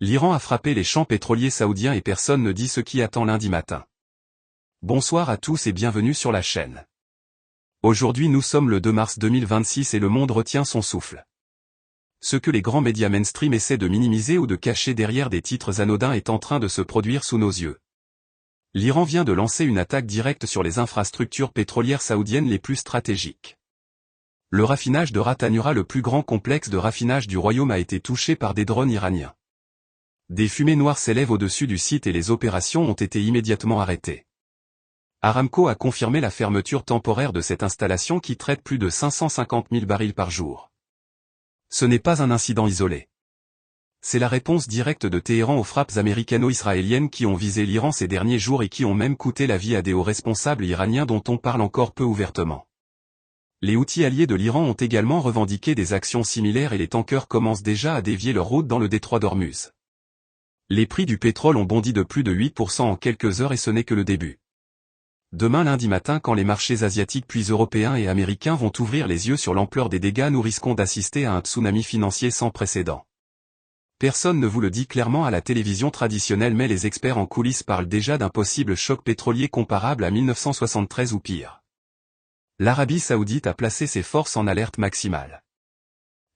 L'Iran a frappé les champs pétroliers saoudiens et personne ne dit ce qui attend lundi matin. Bonsoir à tous et bienvenue sur la chaîne. Aujourd'hui nous sommes le 2 mars 2026 et le monde retient son souffle. Ce que les grands médias mainstream essaient de minimiser ou de cacher derrière des titres anodins est en train de se produire sous nos yeux. L'Iran vient de lancer une attaque directe sur les infrastructures pétrolières saoudiennes les plus stratégiques. Le raffinage de Ras Tanura, le plus grand complexe de raffinage du royaume, a été touché par des drones iraniens. Des fumées noires s'élèvent au-dessus du site et les opérations ont été immédiatement arrêtées. Aramco a confirmé la fermeture temporaire de cette installation qui traite plus de 550 000 barils par jour. Ce n'est pas un incident isolé. C'est la réponse directe de Téhéran aux frappes américano-israéliennes qui ont visé l'Iran ces derniers jours et qui ont même coûté la vie à des hauts responsables iraniens dont on parle encore peu ouvertement. Les Houthis alliés de l'Iran ont également revendiqué des actions similaires et les tankers commencent déjà à dévier leur route dans le détroit d'Ormuz. Les prix du pétrole ont bondi de plus de 8% en quelques heures et ce n'est que le début. Demain lundi matin, quand les marchés asiatiques puis européens et américains vont ouvrir les yeux sur l'ampleur des dégâts, nous risquons d'assister à un tsunami financier sans précédent. Personne ne vous le dit clairement à la télévision traditionnelle, mais les experts en coulisses parlent déjà d'un possible choc pétrolier comparable à 1973 ou pire. L'Arabie Saoudite a placé ses forces en alerte maximale.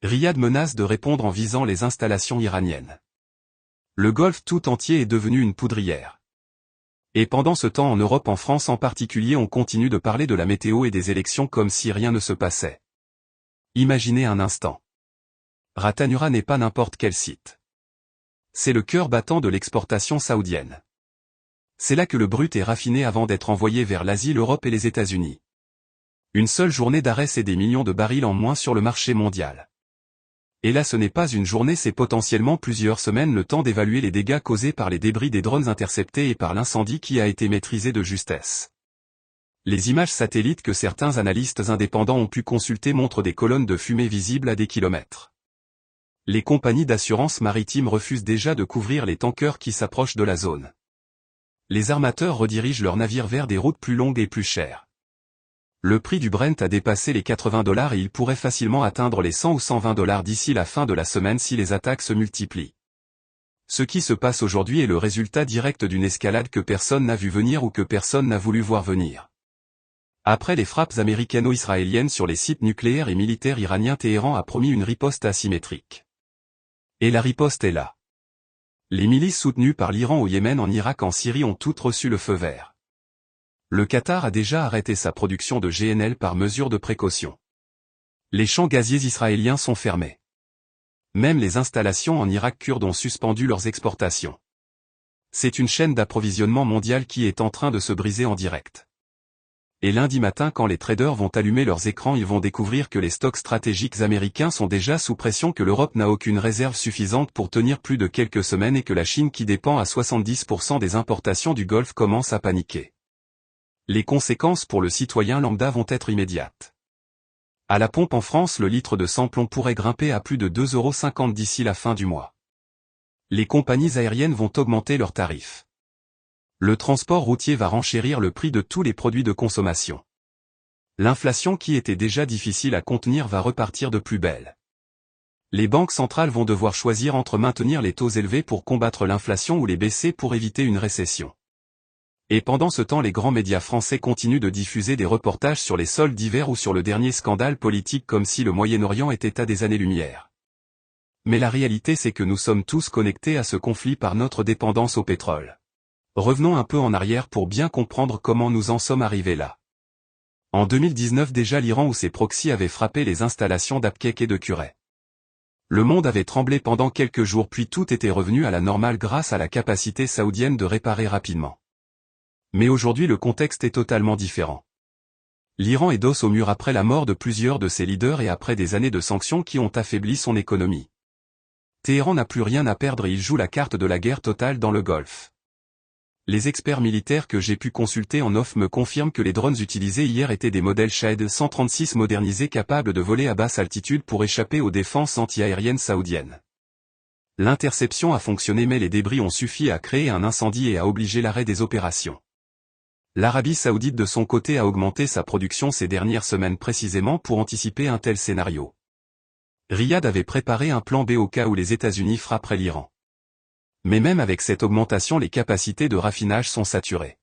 Riyad menace de répondre en visant les installations iraniennes. Le Golfe tout entier est devenu une poudrière. Et pendant ce temps en Europe, en France en particulier, on continue de parler de la météo et des élections comme si rien ne se passait. Imaginez un instant. Ras Tanura n'est pas n'importe quel site. C'est le cœur battant de l'exportation saoudienne. C'est là que le brut est raffiné avant d'être envoyé vers l'Asie, l'Europe et les États-Unis. Une seule journée d'arrêt, c'est des millions de barils en moins sur le marché mondial. Et là, ce n'est pas une journée, c'est potentiellement plusieurs semaines, le temps d'évaluer les dégâts causés par les débris des drones interceptés et par l'incendie qui a été maîtrisé de justesse. Les images satellites que certains analystes indépendants ont pu consulter montrent des colonnes de fumée visibles à des kilomètres. Les compagnies d'assurance maritime refusent déjà de couvrir les tankers qui s'approchent de la zone. Les armateurs redirigent leurs navires vers des routes plus longues et plus chères. Le prix du Brent a dépassé les $80 et il pourrait facilement atteindre les 100 ou $120 d'ici la fin de la semaine si les attaques se multiplient. Ce qui se passe aujourd'hui est le résultat direct d'une escalade que personne n'a vu venir ou que personne n'a voulu voir venir. Après les frappes américano-israéliennes sur les sites nucléaires et militaires iraniens, Téhéran a promis une riposte asymétrique. Et la riposte est là. Les milices soutenues par l'Iran au Yémen, en Irak, en Syrie ont toutes reçu le feu vert. Le Qatar a déjà arrêté sa production de GNL par mesure de précaution. Les champs gaziers israéliens sont fermés. Même les installations en Irak kurde ont suspendu leurs exportations. C'est une chaîne d'approvisionnement mondiale qui est en train de se briser en direct. Et lundi matin, quand les traders vont allumer leurs écrans, ils vont découvrir que les stocks stratégiques américains sont déjà sous pression, que l'Europe n'a aucune réserve suffisante pour tenir plus de quelques semaines et que la Chine, qui dépend à 70% des importations du Golfe, commence à paniquer. Les conséquences pour le citoyen lambda vont être immédiates. À la pompe en France, le litre de sans-plomb pourrait grimper à plus de 2,50 € d'ici la fin du mois. Les compagnies aériennes vont augmenter leurs tarifs. Le transport routier va renchérir le prix de tous les produits de consommation. L'inflation, qui était déjà difficile à contenir, va repartir de plus belle. Les banques centrales vont devoir choisir entre maintenir les taux élevés pour combattre l'inflation ou les baisser pour éviter une récession. Et pendant ce temps, les grands médias français continuent de diffuser des reportages sur les soldes d'hiver ou sur le dernier scandale politique comme si le Moyen-Orient était à des années-lumière. Mais la réalité, c'est que nous sommes tous connectés à ce conflit par notre dépendance au pétrole. Revenons un peu en arrière pour bien comprendre comment nous en sommes arrivés là. En 2019 déjà, l'Iran ou ses proxys avaient frappé les installations d'Abqaiq et de Curey. Le monde avait tremblé pendant quelques jours, puis tout était revenu à la normale grâce à la capacité saoudienne de réparer rapidement. Mais aujourd'hui, le contexte est totalement différent. L'Iran est dos au mur après la mort de plusieurs de ses leaders et après des années de sanctions qui ont affaibli son économie. Téhéran n'a plus rien à perdre et il joue la carte de la guerre totale dans le Golfe. Les experts militaires que j'ai pu consulter en off me confirment que les drones utilisés hier étaient des modèles Shahed 136 modernisés capables de voler à basse altitude pour échapper aux défenses anti-aériennes saoudiennes. L'interception a fonctionné, mais les débris ont suffi à créer un incendie et à obliger l'arrêt des opérations. L'Arabie Saoudite de son côté a augmenté sa production ces dernières semaines précisément pour anticiper un tel scénario. Riyad avait préparé un plan B au cas où les États-Unis frapperaient l'Iran. Mais même avec cette augmentation, les capacités de raffinage sont saturées.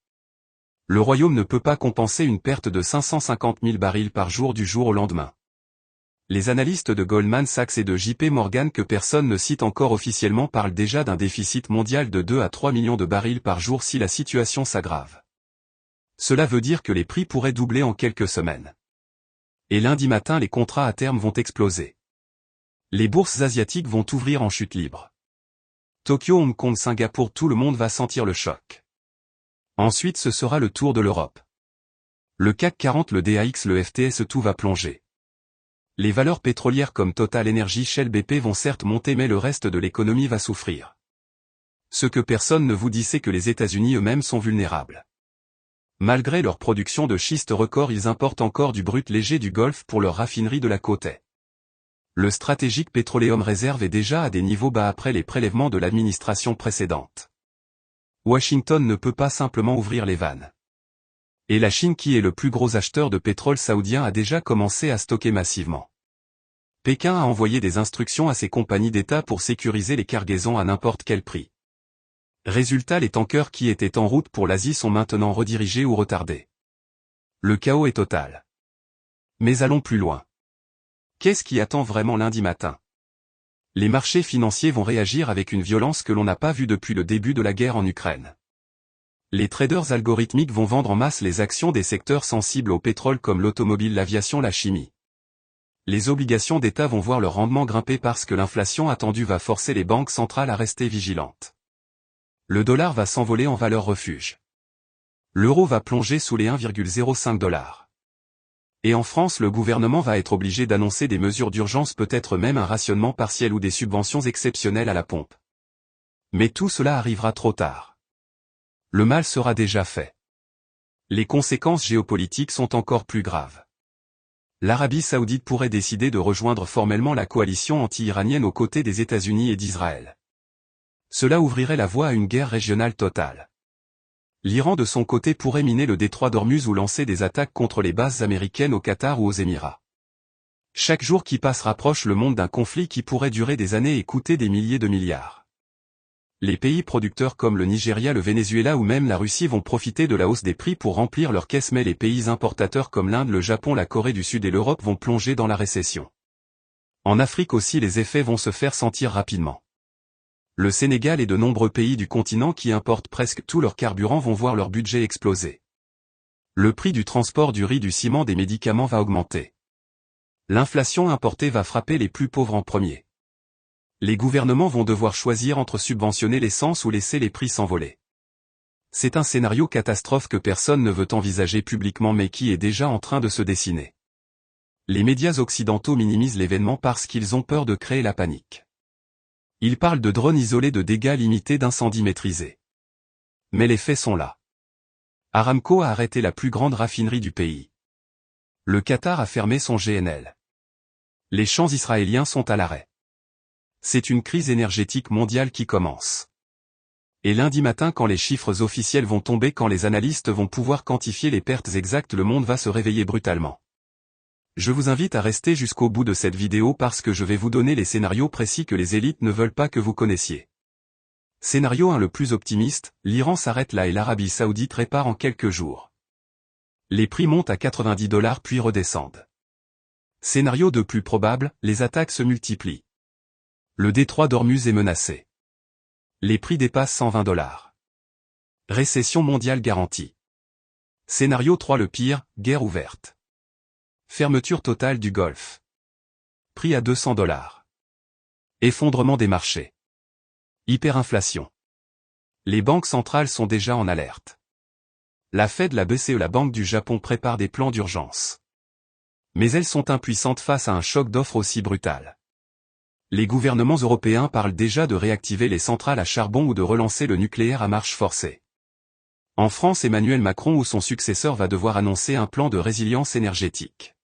Le Royaume ne peut pas compenser une perte de 550 000 barils par jour du jour au lendemain. Les analystes de Goldman Sachs et de JP Morgan, que personne ne cite encore officiellement, parlent déjà d'un déficit mondial de 2 à 3 millions de barils par jour si la situation s'aggrave. Cela veut dire que les prix pourraient doubler en quelques semaines. Et lundi matin, les contrats à terme vont exploser. Les bourses asiatiques vont ouvrir en chute libre. Tokyo, Hong Kong, Singapour, tout le monde va sentir le choc. Ensuite, ce sera le tour de l'Europe. Le CAC 40, le DAX, le FTSE, tout va plonger. Les valeurs pétrolières comme Total Energy, Shell, BP vont certes monter, mais le reste de l'économie va souffrir. Ce que personne ne vous dit, c'est que les États-Unis eux-mêmes sont vulnérables. Malgré leur production de schiste record, ils importent encore du brut léger du Golfe pour leur raffinerie de la côte est. Le Strategic Petroleum Reserve est déjà à des niveaux bas après les prélèvements de l'administration précédente. Washington ne peut pas simplement ouvrir les vannes. Et la Chine, qui est le plus gros acheteur de pétrole saoudien, a déjà commencé à stocker massivement. Pékin a envoyé des instructions à ses compagnies d'État pour sécuriser les cargaisons à n'importe quel prix. Résultat, les tankers qui étaient en route pour l'Asie sont maintenant redirigés ou retardés. Le chaos est total. Mais allons plus loin. Qu'est-ce qui attend vraiment lundi matin? Les marchés financiers vont réagir avec une violence que l'on n'a pas vue depuis le début de la guerre en Ukraine. Les traders algorithmiques vont vendre en masse les actions des secteurs sensibles au pétrole comme l'automobile, l'aviation, la chimie. Les obligations d'État vont voir leur rendement grimper parce que l'inflation attendue va forcer les banques centrales à rester vigilantes. Le dollar va s'envoler en valeur refuge. L'euro va plonger sous les 1,05 $. Et en France, le gouvernement va être obligé d'annoncer des mesures d'urgence, peut-être même un rationnement partiel ou des subventions exceptionnelles à la pompe. Mais tout cela arrivera trop tard. Le mal sera déjà fait. Les conséquences géopolitiques sont encore plus graves. L'Arabie Saoudite pourrait décider de rejoindre formellement la coalition anti-iranienne aux côtés des États-Unis et d'Israël. Cela ouvrirait la voie à une guerre régionale totale. L'Iran de son côté pourrait miner le détroit d'Ormuz ou lancer des attaques contre les bases américaines au Qatar ou aux Émirats. Chaque jour qui passe rapproche le monde d'un conflit qui pourrait durer des années et coûter des milliers de milliards. Les pays producteurs comme le Nigeria, le Venezuela ou même la Russie vont profiter de la hausse des prix pour remplir leurs caisses, mais les pays importateurs comme l'Inde, le Japon, la Corée du Sud et l'Europe vont plonger dans la récession. En Afrique aussi, les effets vont se faire sentir rapidement. Le Sénégal et de nombreux pays du continent qui importent presque tout leur carburant vont voir leur budget exploser. Le prix du transport, du riz, du ciment, des médicaments va augmenter. L'inflation importée va frapper les plus pauvres en premier. Les gouvernements vont devoir choisir entre subventionner l'essence ou laisser les prix s'envoler. C'est un scénario catastrophe que personne ne veut envisager publiquement mais qui est déjà en train de se dessiner. Les médias occidentaux minimisent l'événement parce qu'ils ont peur de créer la panique. Ils parlent de drones isolés, de dégâts limités, d'incendies maîtrisés. Mais les faits sont là. Aramco a arrêté la plus grande raffinerie du pays. Le Qatar a fermé son GNL. Les champs israéliens sont à l'arrêt. C'est une crise énergétique mondiale qui commence. Et lundi matin, quand les chiffres officiels vont tomber, quand les analystes vont pouvoir quantifier les pertes exactes, le monde va se réveiller brutalement. Je vous invite à rester jusqu'au bout de cette vidéo parce que je vais vous donner les scénarios précis que les élites ne veulent pas que vous connaissiez. Scénario 1, le plus optimiste, l'Iran s'arrête là et l'Arabie Saoudite répare en quelques jours. Les prix montent à 90 $ puis redescendent. Scénario 2, plus probable, les attaques se multiplient. Le détroit d'Ormuz est menacé. Les prix dépassent 120 $. Récession mondiale garantie. Scénario 3, le pire, guerre ouverte. Fermeture totale du Golfe. Prix à 200 $. Effondrement des marchés. Hyperinflation. Les banques centrales sont déjà en alerte. La Fed, la BCE, la Banque du Japon préparent des plans d'urgence. Mais elles sont impuissantes face à un choc d'offres aussi brutal. Les gouvernements européens parlent déjà de réactiver les centrales à charbon ou de relancer le nucléaire à marche forcée. En France, Emmanuel Macron ou son successeur va devoir annoncer un plan de résilience énergétique.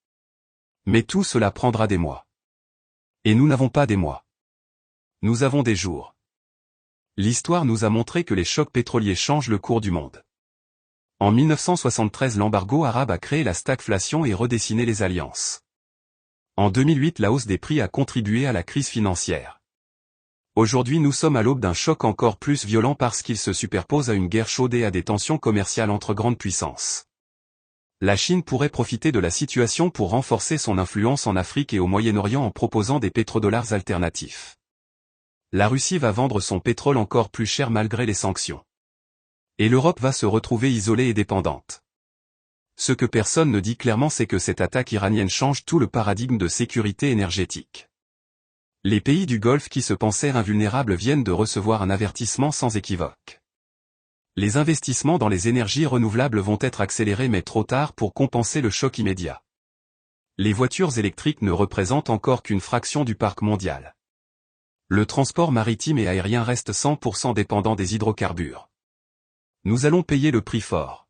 Mais tout cela prendra des mois. Et nous n'avons pas des mois. Nous avons des jours. L'histoire nous a montré que les chocs pétroliers changent le cours du monde. En 1973, l'embargo arabe a créé la stagflation et redessiné les alliances. En 2008, la hausse des prix a contribué à la crise financière. Aujourd'hui nous sommes à l'aube d'un choc encore plus violent parce qu'il se superpose à une guerre chaude et à des tensions commerciales entre grandes puissances. La Chine pourrait profiter de la situation pour renforcer son influence en Afrique et au Moyen-Orient en proposant des pétrodollars alternatifs. La Russie va vendre son pétrole encore plus cher malgré les sanctions. Et l'Europe va se retrouver isolée et dépendante. Ce que personne ne dit clairement, c'est que cette attaque iranienne change tout le paradigme de sécurité énergétique. Les pays du Golfe qui se pensaient invulnérables viennent de recevoir un avertissement sans équivoque. Les investissements dans les énergies renouvelables vont être accélérés mais trop tard pour compenser le choc immédiat. Les voitures électriques ne représentent encore qu'une fraction du parc mondial. Le transport maritime et aérien reste 100% dépendant des hydrocarbures. Nous allons payer le prix fort.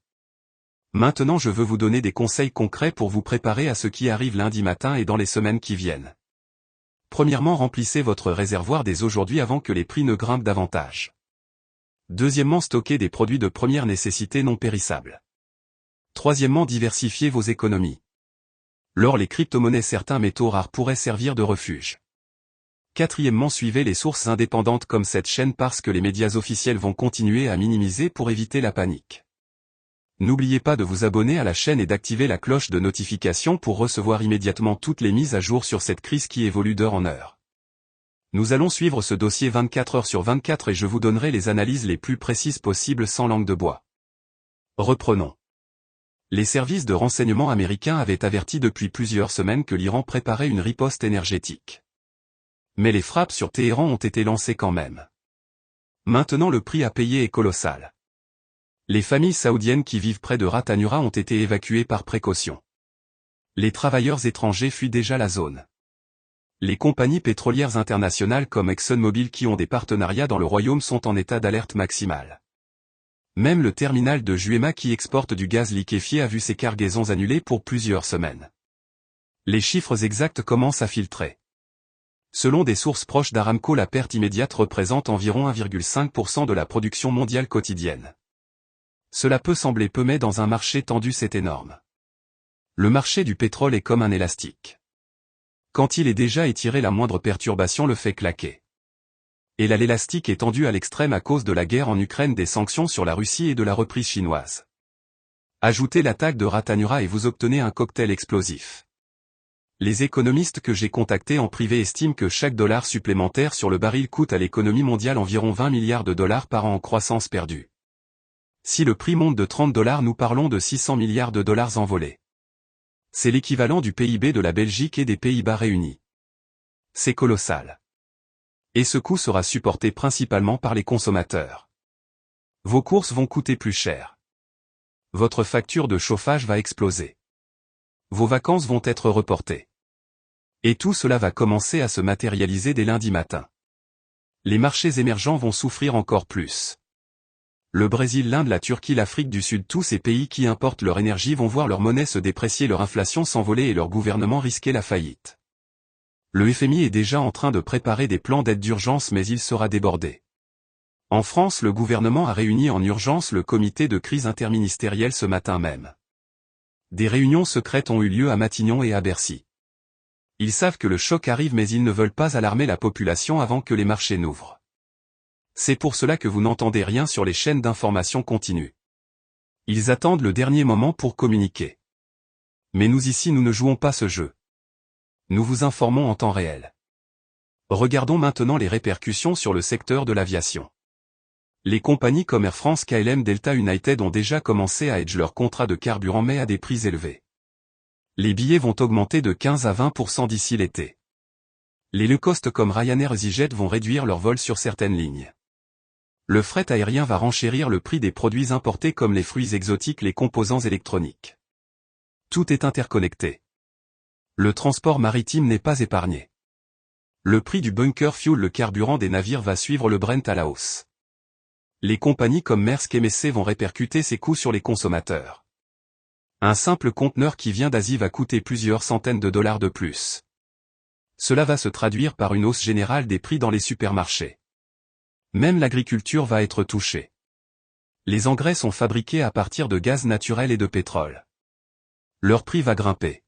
Maintenant je veux vous donner des conseils concrets pour vous préparer à ce qui arrive lundi matin et dans les semaines qui viennent. Premièrement, remplissez votre réservoir dès aujourd'hui avant que les prix ne grimpent davantage. Deuxièmement, stockez des produits de première nécessité non périssables. Troisièmement, diversifiez vos économies. L'or, les crypto-monnaies, certains métaux rares pourraient servir de refuge. Quatrièmement, suivez les sources indépendantes comme cette chaîne parce que les médias officiels vont continuer à minimiser pour éviter la panique. N'oubliez pas de vous abonner à la chaîne et d'activer la cloche de notification pour recevoir immédiatement toutes les mises à jour sur cette crise qui évolue d'heure en heure. Nous allons suivre ce dossier 24 heures sur 24 et je vous donnerai les analyses les plus précises possibles sans langue de bois. Reprenons. Les services de renseignement américains avaient averti depuis plusieurs semaines que l'Iran préparait une riposte énergétique. Mais les frappes sur Téhéran ont été lancées quand même. Maintenant le prix à payer est colossal. Les familles saoudiennes qui vivent près de Ras Tanura ont été évacuées par précaution. Les travailleurs étrangers fuient déjà la zone. Les compagnies pétrolières internationales comme ExxonMobil qui ont des partenariats dans le royaume sont en état d'alerte maximale. Même le terminal de Juema qui exporte du gaz liquéfié a vu ses cargaisons annulées pour plusieurs semaines. Les chiffres exacts commencent à filtrer. Selon des sources proches d'Aramco, la perte immédiate représente environ 1,5% de la production mondiale quotidienne. Cela peut sembler peu mais dans un marché tendu c'est énorme. Le marché du pétrole est comme un élastique. Quand il est déjà étiré, la moindre perturbation le fait claquer. Et là l'élastique est tendu à l'extrême à cause de la guerre en Ukraine, des sanctions sur la Russie et de la reprise chinoise. Ajoutez l'attaque de Ras Tanura et vous obtenez un cocktail explosif. Les économistes que j'ai contactés en privé estiment que chaque dollar supplémentaire sur le baril coûte à l'économie mondiale environ 20 milliards de dollars par an en croissance perdue. Si le prix monte de 30 $, nous parlons de 600 milliards de dollars envolés. C'est l'équivalent du PIB de la Belgique et des Pays-Bas réunis. C'est colossal. Et ce coût sera supporté principalement par les consommateurs. Vos courses vont coûter plus cher. Votre facture de chauffage va exploser. Vos vacances vont être reportées. Et tout cela va commencer à se matérialiser dès lundi matin. Les marchés émergents vont souffrir encore plus. Le Brésil, l'Inde, la Turquie, l'Afrique du Sud, tous ces pays qui importent leur énergie vont voir leur monnaie se déprécier, leur inflation s'envoler et leur gouvernement risquer la faillite. Le FMI est déjà en train de préparer des plans d'aide d'urgence mais il sera débordé. En France, le gouvernement a réuni en urgence le comité de crise interministériel ce matin même. Des réunions secrètes ont eu lieu à Matignon et à Bercy. Ils savent que le choc arrive mais ils ne veulent pas alarmer la population avant que les marchés n'ouvrent. C'est pour cela que vous n'entendez rien sur les chaînes d'information continue. Ils attendent le dernier moment pour communiquer. Mais nous ici nous ne jouons pas ce jeu. Nous vous informons en temps réel. Regardons maintenant les répercussions sur le secteur de l'aviation. Les compagnies comme Air France, KLM, Delta, United ont déjà commencé à hedge leurs contrats de carburant mais à des prix élevés. Les billets vont augmenter de 15 à 20% d'ici l'été. Les low-cost comme Ryanair et EasyJet vont réduire leurs vols sur certaines lignes. Le fret aérien va renchérir le prix des produits importés comme les fruits exotiques, les composants électroniques. Tout est interconnecté. Le transport maritime n'est pas épargné. Le prix du bunker fuel, le carburant des navires, va suivre le Brent à la hausse. Les compagnies comme Maersk et MSC vont répercuter ces coûts sur les consommateurs. Un simple conteneur qui vient d'Asie va coûter plusieurs centaines de dollars de plus. Cela va se traduire par une hausse générale des prix dans les supermarchés. Même l'agriculture va être touchée. Les engrais sont fabriqués à partir de gaz naturel et de pétrole. Leur prix va grimper.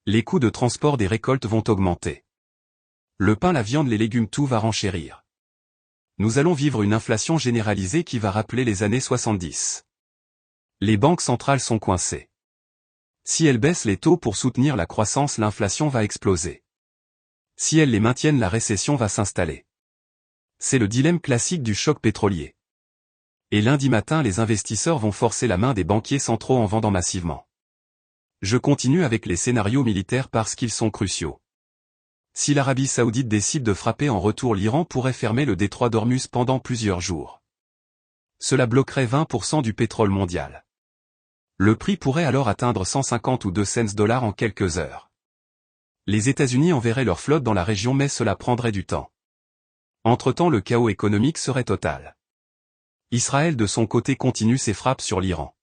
Les coûts de transport des récoltes vont augmenter. Le pain, la viande, les légumes, tout va renchérir. Nous allons vivre une inflation généralisée qui va rappeler les années 70. Les banques centrales sont coincées. Si elles baissent les taux pour soutenir la croissance, l'inflation va exploser. Si elles les maintiennent, la récession va s'installer. C'est le dilemme classique du choc pétrolier. Et lundi matin, les investisseurs vont forcer la main des banquiers centraux en vendant massivement. Je continue avec les scénarios militaires parce qu'ils sont cruciaux. Si l'Arabie Saoudite décide de frapper en retour, l'Iran pourrait fermer le détroit d'Ormuz pendant plusieurs jours. Cela bloquerait 20% du pétrole mondial. Le prix pourrait alors atteindre 150 ou 2 cents dollars en quelques heures. Les États-Unis enverraient leur flotte dans la région, mais cela prendrait du temps. Entre-temps, le chaos économique serait total. Israël de son côté continue ses frappes sur l'Iran.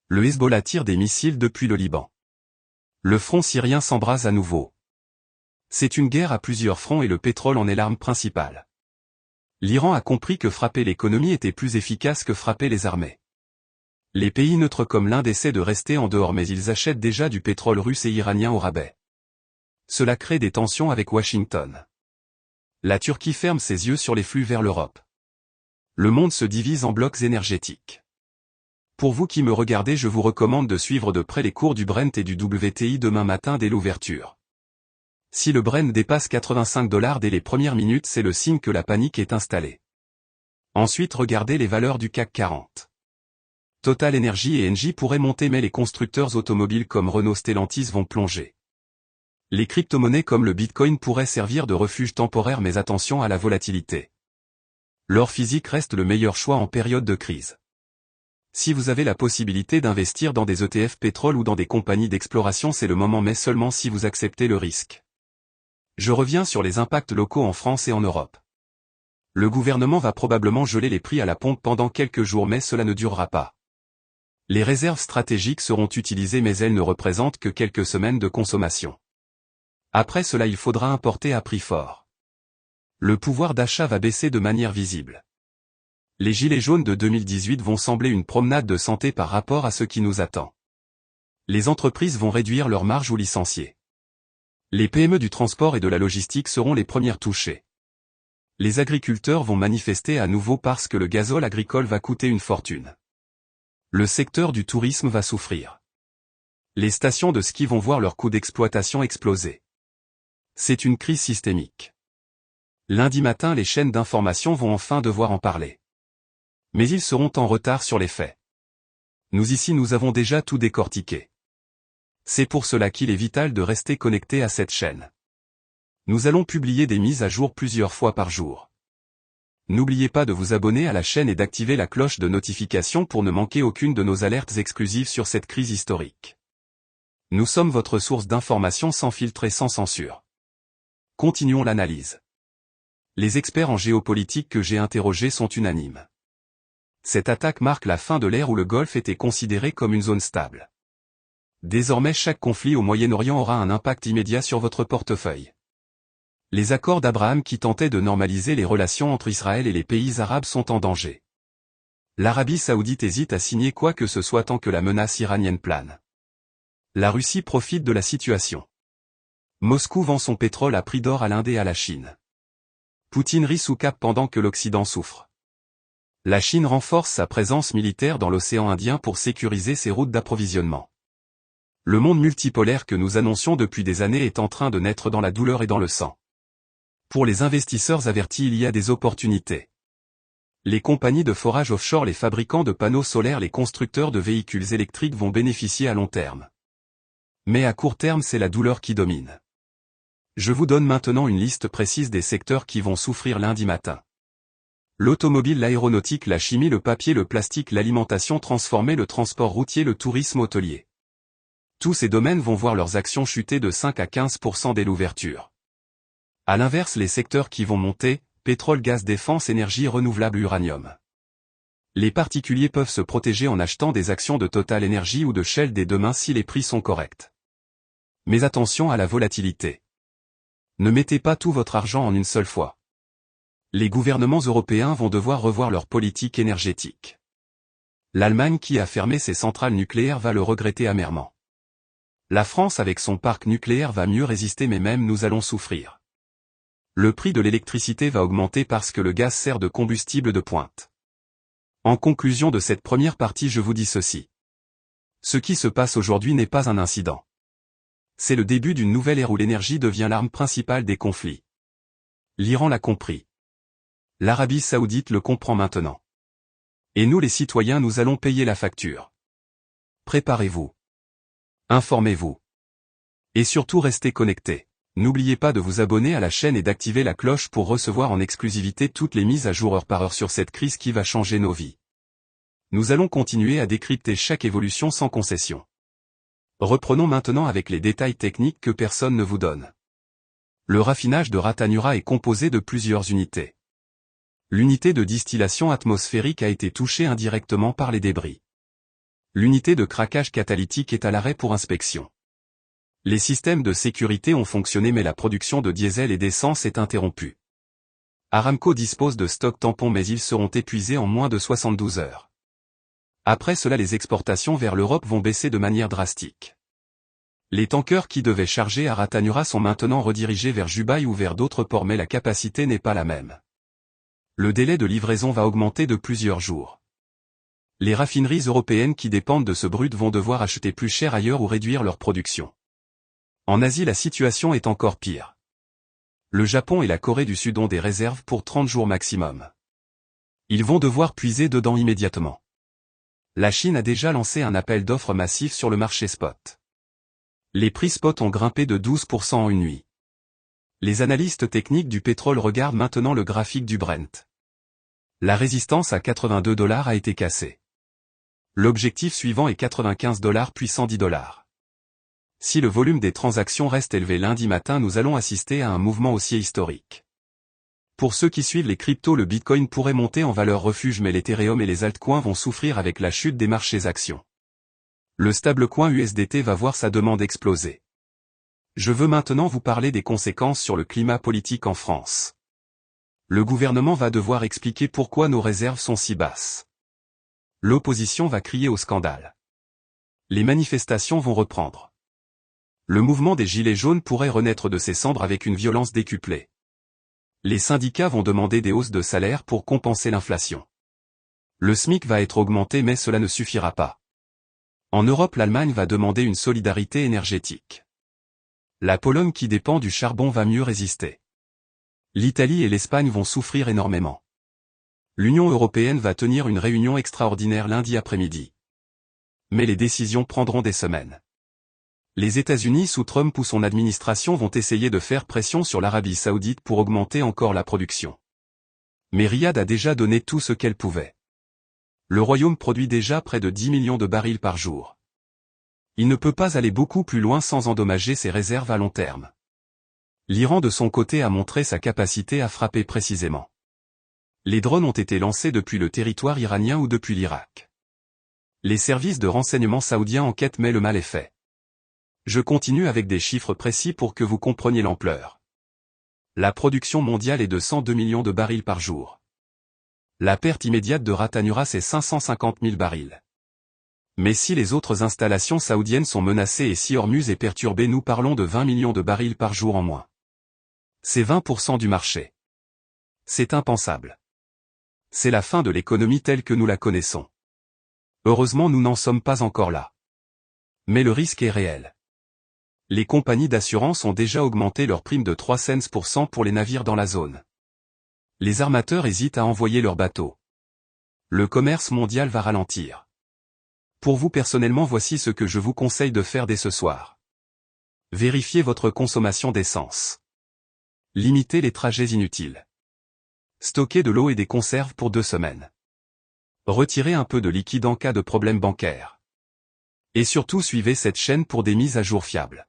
Le Hezbollah tire des missiles depuis le Liban. Le front syrien s'embrase à nouveau. C'est une guerre à plusieurs fronts et le pétrole en est l'arme principale. L'Iran a compris que frapper l'économie était plus efficace que frapper les armées. Les pays neutres comme l'Inde essaient de rester en dehors, mais ils achètent déjà du pétrole russe et iranien au rabais. Cela crée des tensions avec Washington. La Turquie ferme ses yeux sur les flux vers l'Europe. Le monde se divise en blocs énergétiques. Pour vous qui me regardez, je vous recommande de suivre de près les cours du Brent et du WTI demain matin dès l'ouverture. Si le Brent dépasse 85 $ dès les premières minutes, c'est le signe que la panique est installée. Ensuite, regardez les valeurs du CAC 40. Total Energy et Engie pourraient monter, mais les constructeurs automobiles comme Renault, Stellantis vont plonger. Les crypto-monnaies comme le Bitcoin pourraient servir de refuge temporaire, mais attention à la volatilité. L'or physique reste le meilleur choix en période de crise. Si vous avez la possibilité d'investir dans des ETF pétrole ou dans des compagnies d'exploration, c'est le moment, mais seulement si vous acceptez le risque. Je reviens sur les impacts locaux en France et en Europe. Le gouvernement va probablement geler les prix à la pompe pendant quelques jours, mais cela ne durera pas. Les réserves stratégiques seront utilisées, mais elles ne représentent que quelques semaines de consommation. Après cela, il faudra importer à prix fort. Le pouvoir d'achat va baisser de manière visible. Les gilets jaunes de 2018 vont sembler une promenade de santé par rapport à ce qui nous attend. Les entreprises vont réduire leurs marges ou licencier. Les PME du transport et de la logistique seront les premières touchées. Les agriculteurs vont manifester à nouveau parce que le gazole agricole va coûter une fortune. Le secteur du tourisme va souffrir. Les stations de ski vont voir leurs coûts d'exploitation exploser. C'est une crise systémique. Lundi matin, les chaînes d'information vont enfin devoir en parler. Mais ils seront en retard sur les faits. Nous avons déjà tout décortiqué. C'est pour cela qu'il est vital de rester connecté à cette chaîne. Nous allons publier des mises à jour plusieurs fois par jour. N'oubliez pas de vous abonner à la chaîne et d'activer la cloche de notification pour ne manquer aucune de nos alertes exclusives sur cette crise historique. Nous sommes votre source d'information sans filtre et sans censure. Continuons l'analyse. Les experts en géopolitique que j'ai interrogés sont unanimes. Cette attaque marque la fin de l'ère où le Golfe était considéré comme une zone stable. Désormais, chaque conflit au Moyen-Orient aura un impact immédiat sur votre portefeuille. Les accords d'Abraham qui tentaient de normaliser les relations entre Israël et les pays arabes sont en danger. L'Arabie Saoudite hésite à signer quoi que ce soit tant que la menace iranienne plane. La Russie profite de la situation. Moscou vend son pétrole à prix d'or à l'Inde et à la Chine. Poutine rit sous cape pendant que l'Occident souffre. La Chine renforce sa présence militaire dans l'océan Indien pour sécuriser ses routes d'approvisionnement. Le monde multipolaire que nous annoncions depuis des années est en train de naître dans la douleur et dans le sang. Pour les investisseurs avertis, il y a des opportunités. Les compagnies de forage offshore, les fabricants de panneaux solaires, les constructeurs de véhicules électriques vont bénéficier à long terme. Mais à court terme, c'est la douleur qui domine. Je vous donne maintenant une liste précise des secteurs qui vont souffrir lundi matin. L'automobile, l'aéronautique, la chimie, le papier, le plastique, l'alimentation transformée, le transport routier, le tourisme hôtelier. Tous ces domaines vont voir leurs actions chuter de 5 à 15% dès l'ouverture. À l'inverse, les secteurs qui vont monter, pétrole, gaz, défense, énergie renouvelable, uranium. Les particuliers peuvent se protéger en achetant des actions de Total Energy ou de Shell dès demain si les prix sont corrects. Mais attention à la volatilité. Ne mettez pas tout votre argent en une seule fois. Les gouvernements européens vont devoir revoir leur politique énergétique. L'Allemagne qui a fermé ses centrales nucléaires va le regretter amèrement. La France avec son parc nucléaire va mieux résister, mais même nous allons souffrir. Le prix de l'électricité va augmenter parce que le gaz sert de combustible de pointe. En conclusion de cette première partie, je vous dis ceci. Ce qui se passe aujourd'hui n'est pas un incident. C'est le début d'une nouvelle ère où l'énergie devient l'arme principale des conflits. L'Iran l'a compris. L'Arabie Saoudite le comprend maintenant. Et nous les citoyens, nous allons payer la facture. Préparez-vous. Informez-vous. Et surtout restez connectés. N'oubliez pas de vous abonner à la chaîne et d'activer la cloche pour recevoir en exclusivité toutes les mises à jour heure par heure sur cette crise qui va changer nos vies. Nous allons continuer à décrypter chaque évolution sans concession. Reprenons maintenant avec les détails techniques que personne ne vous donne. Le raffinage de Ras Tanura est composé de plusieurs unités. L'unité de distillation atmosphérique a été touchée indirectement par les débris. L'unité de craquage catalytique est à l'arrêt pour inspection. Les systèmes de sécurité ont fonctionné mais la production de diesel et d'essence est interrompue. Aramco dispose de stocks tampons mais ils seront épuisés en moins de 72 heures. Après cela, les exportations vers l'Europe vont baisser de manière drastique. Les tankers qui devaient charger à Ras Tanura sont maintenant redirigés vers Jubail ou vers d'autres ports mais la capacité n'est pas la même. Le délai de livraison va augmenter de plusieurs jours. Les raffineries européennes qui dépendent de ce brut vont devoir acheter plus cher ailleurs ou réduire leur production. En Asie, la situation est encore pire. Le Japon et la Corée du Sud ont des réserves pour 30 jours maximum. Ils vont devoir puiser dedans immédiatement. La Chine a déjà lancé un appel d'offres massif sur le marché spot. Les prix spot ont grimpé de 12% en une nuit. Les analystes techniques du pétrole regardent maintenant le graphique du Brent. La résistance à $82 a été cassée. L'objectif suivant est $95 puis $110. Si le volume des transactions reste élevé lundi matin, nous allons assister à un mouvement haussier historique. Pour ceux qui suivent les cryptos, le Bitcoin pourrait monter en valeur refuge mais l'Ethereum et les altcoins vont souffrir avec la chute des marchés actions. Le stablecoin USDT va voir sa demande exploser. Je veux maintenant vous parler des conséquences sur le climat politique en France. Le gouvernement va devoir expliquer pourquoi nos réserves sont si basses. L'opposition va crier au scandale. Les manifestations vont reprendre. Le mouvement des Gilets jaunes pourrait renaître de ses cendres avec une violence décuplée. Les syndicats vont demander des hausses de salaire pour compenser l'inflation. Le SMIC va être augmenté mais cela ne suffira pas. En Europe, l'Allemagne va demander une solidarité énergétique. La Pologne qui dépend du charbon va mieux résister. L'Italie et l'Espagne vont souffrir énormément. L'Union européenne va tenir une réunion extraordinaire lundi après-midi. Mais les décisions prendront des semaines. Les États-Unis sous Trump ou son administration vont essayer de faire pression sur l'Arabie Saoudite pour augmenter encore la production. Mais Riyad a déjà donné tout ce qu'elle pouvait. Le Royaume produit déjà près de 10 millions de barils par jour. Il ne peut pas aller beaucoup plus loin sans endommager ses réserves à long terme. L'Iran de son côté a montré sa capacité à frapper précisément. Les drones ont été lancés depuis le territoire iranien ou depuis l'Irak. Les services de renseignement saoudiens enquêtent mais le mal est fait. Je continue avec des chiffres précis pour que vous compreniez l'ampleur. La production mondiale est de 102 millions de barils par jour. La perte immédiate de Ras Tanura c'est 550 000 barils. Mais si les autres installations saoudiennes sont menacées et si Hormuz est perturbé, nous parlons de 20 millions de barils par jour en moins. C'est 20% du marché. C'est impensable. C'est la fin de l'économie telle que nous la connaissons. Heureusement, nous n'en sommes pas encore là. Mais le risque est réel. Les compagnies d'assurance ont déjà augmenté leur prime de 3 cents pour les navires dans la zone. Les armateurs hésitent à envoyer leurs bateaux. Le commerce mondial va ralentir. Pour vous personnellement, voici ce que je vous conseille de faire dès ce soir. Vérifiez votre consommation d'essence. Limitez les trajets inutiles. Stockez de l'eau et des conserves pour 2 semaines. Retirez un peu de liquide en cas de problème bancaire. Et surtout suivez cette chaîne pour des mises à jour fiables.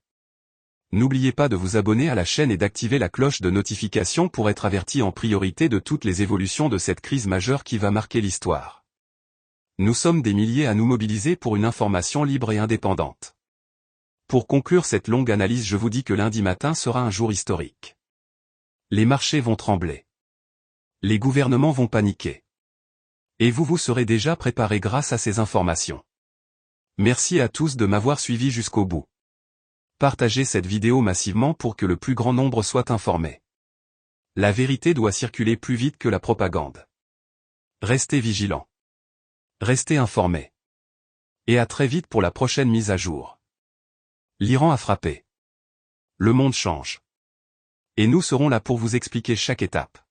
N'oubliez pas de vous abonner à la chaîne et d'activer la cloche de notification pour être averti en priorité de toutes les évolutions de cette crise majeure qui va marquer l'histoire. Nous sommes des milliers à nous mobiliser pour une information libre et indépendante. Pour conclure cette longue analyse, je vous dis que lundi matin sera un jour historique. Les marchés vont trembler. Les gouvernements vont paniquer. Et vous serez déjà préparés grâce à ces informations. Merci à tous de m'avoir suivi jusqu'au bout. Partagez cette vidéo massivement pour que le plus grand nombre soit informé. La vérité doit circuler plus vite que la propagande. Restez vigilants. Restez informés. Et à très vite pour la prochaine mise à jour. L'Iran a frappé. Le monde change. Et nous serons là pour vous expliquer chaque étape.